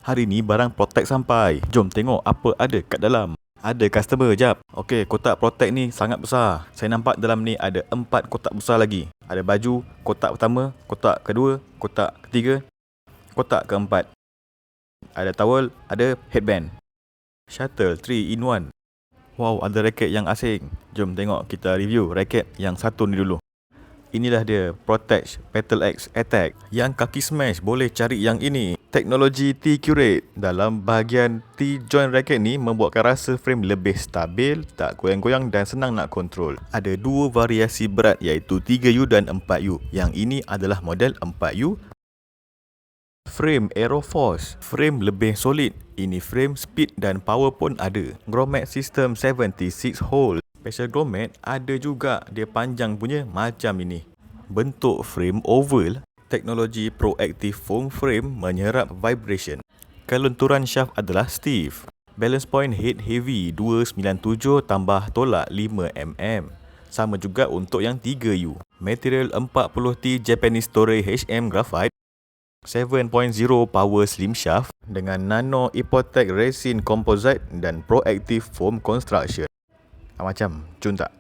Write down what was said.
Hari ni barang Protect sampai. Jom tengok apa ada kat dalam. Ada customer, jap. Okey, kotak Protect ni sangat besar. Saya nampak dalam ni ada 4 kotak besar lagi. Ada baju, kotak pertama, kotak kedua, kotak ketiga, kotak keempat. Ada towel, ada headband. Shuttle 3 in 1. Wow, ada raket yang asing. Jom tengok, kita review raket yang satu ni dulu. Inilah dia, Protect Petal X Attack. Yang kaki smash boleh cari yang ini. Teknologi T-Curate dalam bahagian T-joint racket ni membuatkan rasa frame lebih stabil, tak goyang-goyang dan senang nak kontrol. Ada dua variasi berat iaitu 3U dan 4U. Yang ini adalah model 4U. Frame Aeroforce, frame lebih solid. Ini frame speed dan power pun ada. Grommet system 76 hole. Special grommet ada juga, dia panjang punya macam ini. Bentuk frame oval. Teknologi Proactive Foam Frame menyerap vibration. Kelenturan shaft adalah stiff. Balance point head heavy 297 tambah tolak 5mm. Sama juga untuk yang 3U. Material 40T Japanese Toray HM Graphite. 7.0 power slim shaft dengan nano Epotech resin composite dan proactive foam construction. Macam cun tak?